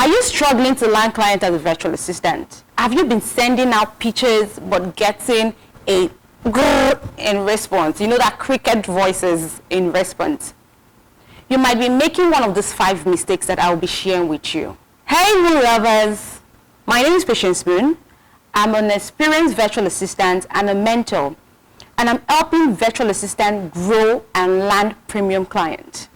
Are you struggling to land clients as a virtual assistant? Have you been sending out pitches but getting a grrr in response? You know, that cricket voices in response. You might be making one of these 5 mistakes that I'll be sharing with you. Hey, Moon lovers! My name is Patience Moon. I'm an experienced virtual assistant and a mentor, and I'm helping virtual assistants grow and land premium clients.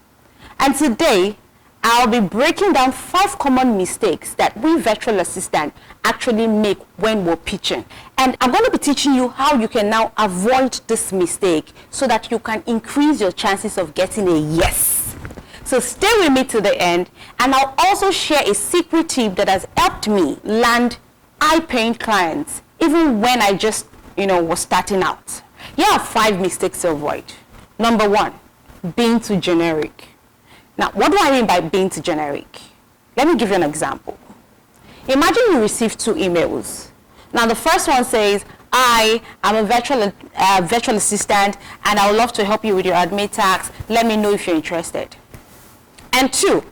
And today, I'll be breaking down 5 common mistakes that we virtual assistants actually make when we're pitching. And I'm going to be teaching you how you can now avoid this mistake so that you can increase your chances of getting a yes. So stay with me to the end, and I'll also share a secret tip that has helped me land high-paying clients even when I just, was starting out. Here are 5 mistakes to avoid. Number 1, being too generic. Now, what do I mean by being too generic? Let me give you an example. Imagine you receive 2 emails. Now, the first one says, I am a virtual assistant, and I would love to help you with your admin tax. Let me know if you're interested. And 2,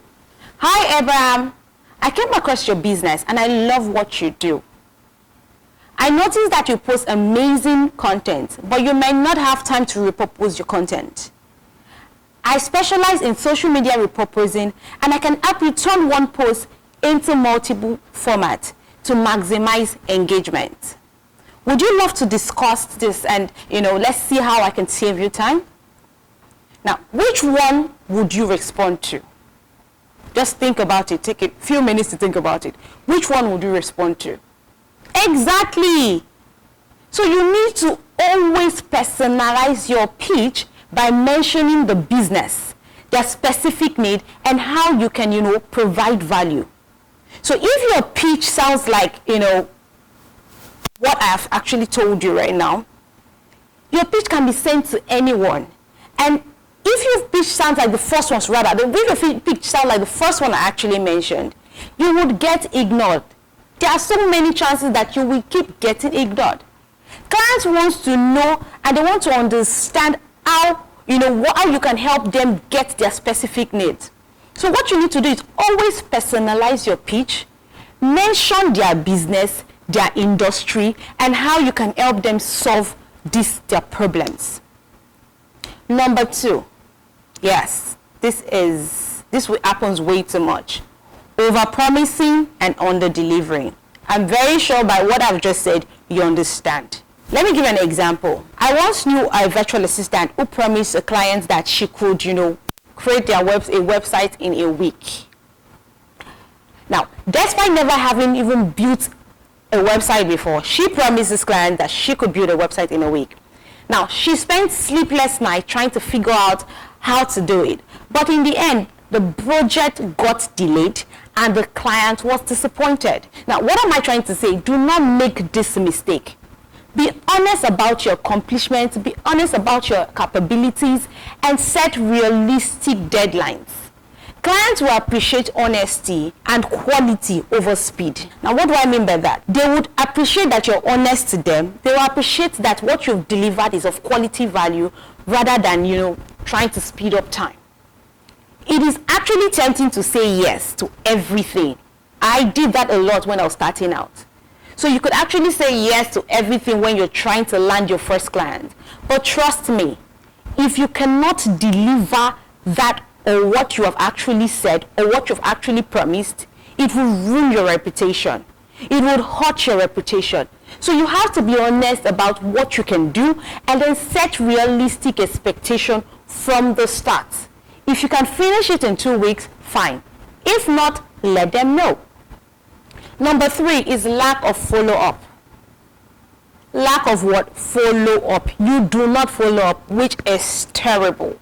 hi, Abraham. I came across your business, and I love what you do. I noticed that you post amazing content, but you may not have time to repurpose your content. I specialize in social media repurposing, and I can help you turn one post into multiple formats to maximize engagement. Would you love to discuss this and, let's see how I can save you time? Now, which one would you respond to? Just think about it. Take a few minutes to think about it. Which one would you respond to? Exactly. So you need to always personalize your pitch by mentioning the business, their specific need, and how you can, provide value. So if your pitch sounds like, what I've actually told you right now, your pitch can be sent to anyone. And if your pitch sounds like the first ones, if your pitch sounds like the first one I actually mentioned, you would get ignored. There are so many chances that you will keep getting ignored. Clients want to know and they want to understand how you can help them get their specific needs. So what you need to do is always personalize your pitch, mention their business, their industry, and how you can help them solve their problems. Number 2, yes, this happens way too much. Overpromising and under-delivering. I'm very sure by what I've just said, you understand. Let me give an example. I once knew a virtual assistant who promised a client that she could, create a website in a week. Now, despite never having even built a website before, she promised this client that she could build a website in a week. Now, she spent sleepless nights trying to figure out how to do it. But in the end, the project got delayed and the client was disappointed. Now, what am I trying to say? Do not make this mistake. Be honest about your accomplishments, be honest about your capabilities, and set realistic deadlines. Clients will appreciate honesty and quality over speed. Now, what do I mean by that? They would appreciate that you're honest to them. They will appreciate that what you've delivered is of quality value rather than, trying to speed up time. It is actually tempting to say yes to everything. I did that a lot when I was starting out. So you could actually say yes to everything when you're trying to land your first client. But trust me, if you cannot deliver that or what you have actually said or what you've actually promised, it will ruin your reputation. It would hurt your reputation. So you have to be honest about what you can do and then set realistic expectation from the start. If you can finish it in 2 weeks, fine. If not, let them know. Number 3 is lack of follow-up. Lack of what? Follow-up. You do not follow up, which is terrible.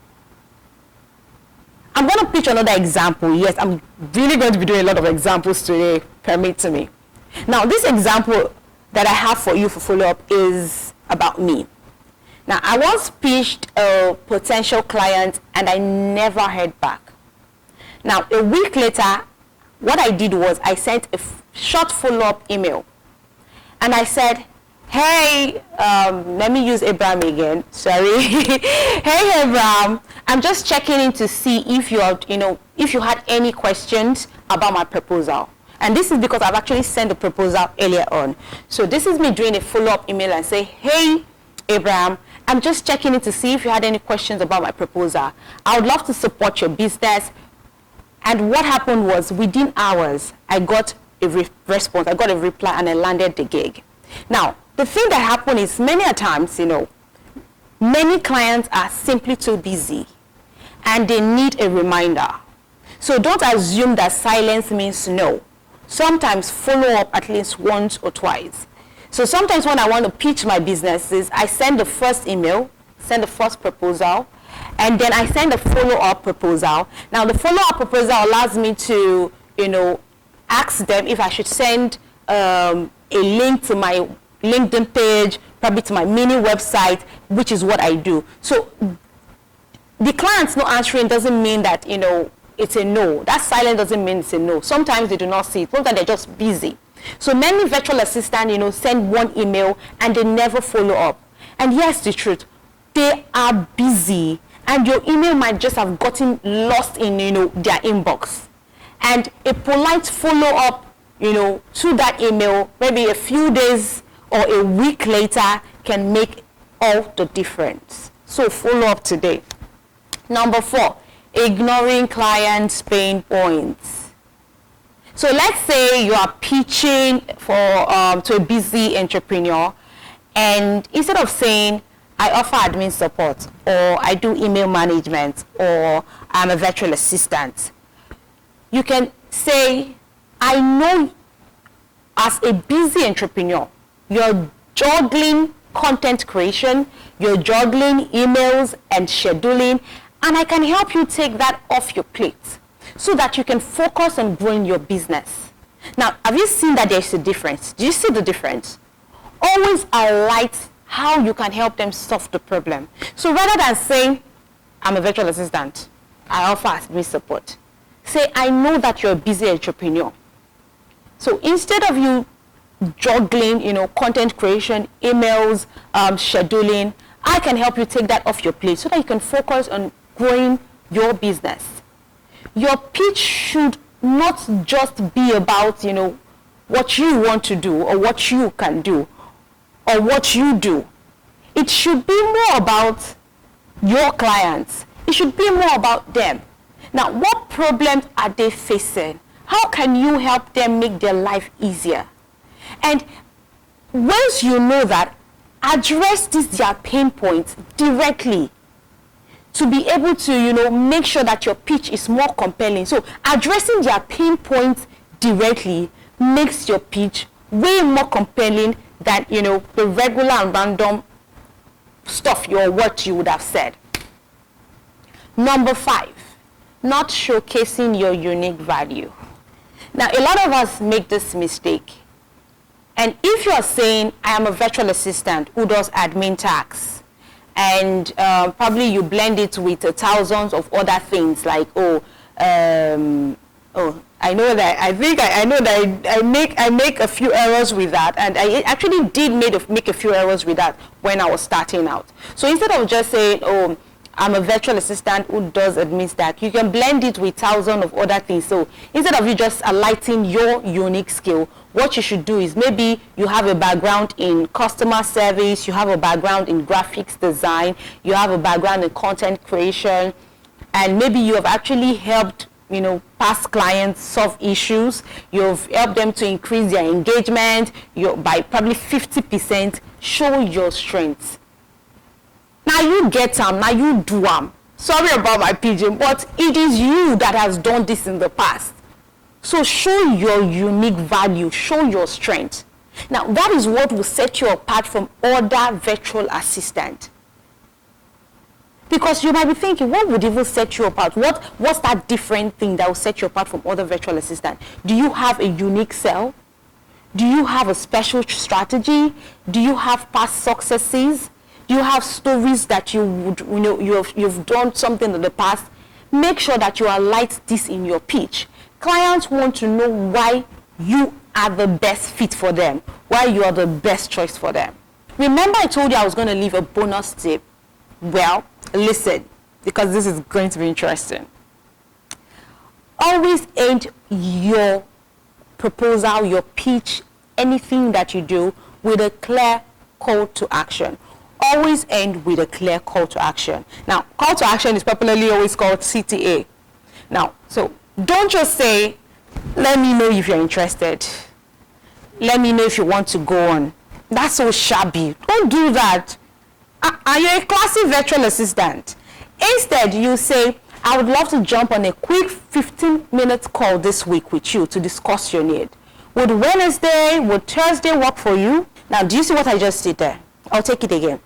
I'm going to pitch another example. Yes, I'm really going to be doing a lot of examples today, permit to me. Now, this example that I have for you for follow-up is about me. Now, I once pitched a potential client and I never heard back. Now, a week later, what I did was I sent a short follow-up email. And I said, hey, let me use Abraham again, sorry. Hey, Abraham, I'm just checking in to see if you had any questions about my proposal. And this is because I've actually sent the proposal earlier on. So this is me doing a follow-up email and say, hey, Abraham, I'm just checking in to see if you had any questions about my proposal. I would love to support your business. And what happened was, within hours, I got a response, I got a reply, and I landed the gig. Now, the thing that happened is many a times, many clients are simply too busy and they need a reminder. So don't assume that silence means no. Sometimes follow up at least once or twice. So sometimes when I want to pitch my businesses, I send the first email, send the first proposal, and then I send a follow-up proposal. Now the follow-up proposal allows me to, ask them if I should send a link to my LinkedIn page, probably to my mini website, which is what I do. So the client's not answering doesn't mean that, it's a no. That silence doesn't mean it's a no. Sometimes they do not see it. Sometimes they're just busy. So many virtual assistants, send one email and they never follow up. And here's the truth. They are busy and your email might just have gotten lost in, their inbox. And a polite follow-up, to that email, maybe a few days or a week later can make all the difference. So follow up today. Number 4, ignoring clients' pain points. So let's say you are pitching to a busy entrepreneur, and instead of saying, I offer admin support, or I do email management, or I'm a virtual assistant, you can say, I know as a busy entrepreneur, you're juggling content creation, you're juggling emails and scheduling, and I can help you take that off your plate so that you can focus on growing your business. Now, have you seen that there's a difference? Do you see the difference? Always highlight how you can help them solve the problem. So rather than saying, I'm a virtual assistant, I offer admin support, say, I know that you're a busy entrepreneur. So instead of you juggling, content creation, emails, scheduling, I can help you take that off your plate so that you can focus on growing your business. Your pitch should not just be about, what you want to do or what you can do or what you do. It should be more about your clients. It should be more about them. Now, what problems are they facing? How can you help them make their life easier? And once you know that, address their pain points directly to be able to, make sure that your pitch is more compelling. So addressing their pain points directly makes your pitch way more compelling than, the regular and random stuff what you would have said. Number 5, not showcasing your unique value. Now, a lot of us make this mistake. And if you are saying, I am a virtual assistant who does admin tasks, and probably you blend it with thousands of other things like, I know that I make a few errors with that, and I actually did make a few errors with that when I was starting out. So instead of just saying, I'm a virtual assistant who does admin tasks, you can blend it with thousands of other things. So instead of you just highlighting your unique skill, what you should do is maybe you have a background in customer service, you have a background in graphics design, you have a background in content creation, and maybe you have actually helped past clients solve issues. You've helped them to increase their engagement by probably 50%. Show your strengths. Now you get them, now you do them. Sorry about my pidgin, but it is you that has done this in the past. So show your unique value, show your strength. Now that is what will set you apart from other virtual assistants. Because you might be thinking, what would even set you apart? What's that different thing that will set you apart from other virtual assistants? Do you have a unique sell? Do you have a special strategy? Do you have past successes? Do you have stories that you've done something in the past? Make sure that you highlight this in your pitch. Clients want to know why you are the best fit for them, why you are the best choice for them. Remember I told you I was going to leave a bonus tip? Well, listen, because this is going to be interesting. Always end your proposal, your pitch, anything that you do with a clear call to action. Always end with a clear call to action. Now, call to action is popularly always called CTA. Now, so don't just say, let me know if you're interested. Let me know if you want to go on. That's so shabby. Don't do that. Are you a classy virtual assistant? Instead, you say, I would love to jump on a quick 15-minute call this week with you to discuss your need. Would Wednesday, would Thursday work for you? Now, do you see what I just did there? I'll take it again.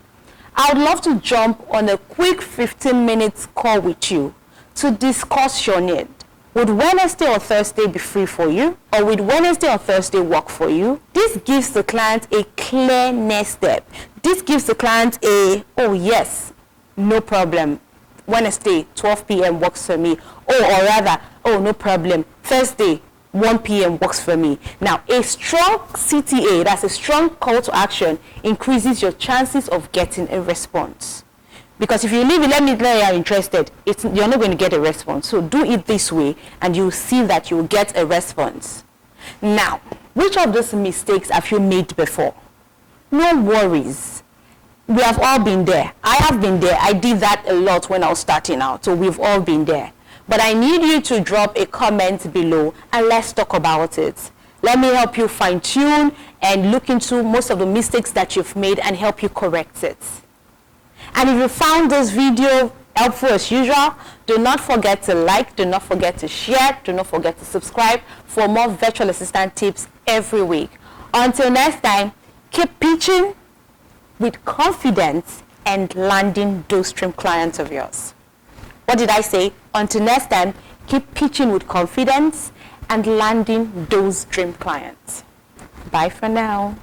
I would love to jump on a quick 15-minute call with you to discuss your need. Would Wednesday or Thursday be free for you? Or would Wednesday or Thursday work for you? This gives the client a clear next step. This gives the client a, oh yes, no problem. Wednesday, 12 p.m. works for me. Or rather, oh, no problem. Thursday, 1 p.m. works for me. Now, a strong CTA, that's a strong call to action, increases your chances of getting a response. Because if you leave it, let me know you're interested, you're not going to get a response. So do it this way, and you'll see that you'll get a response. Now, which of those mistakes have you made before? No worries. We have all been there. I have been there. I did that a lot when I was starting out. So we've all been there. But I need you to drop a comment below and let's talk about it. Let me help you fine-tune and look into most of the mistakes that you've made and help you correct it. And if you found this video helpful as usual, do not forget to like, do not forget to share, do not forget to subscribe for more virtual assistant tips every week. Until next time, keep pitching with confidence and landing those dream clients of yours. What did I say? Until next time, keep pitching with confidence and landing those dream clients. Bye for now.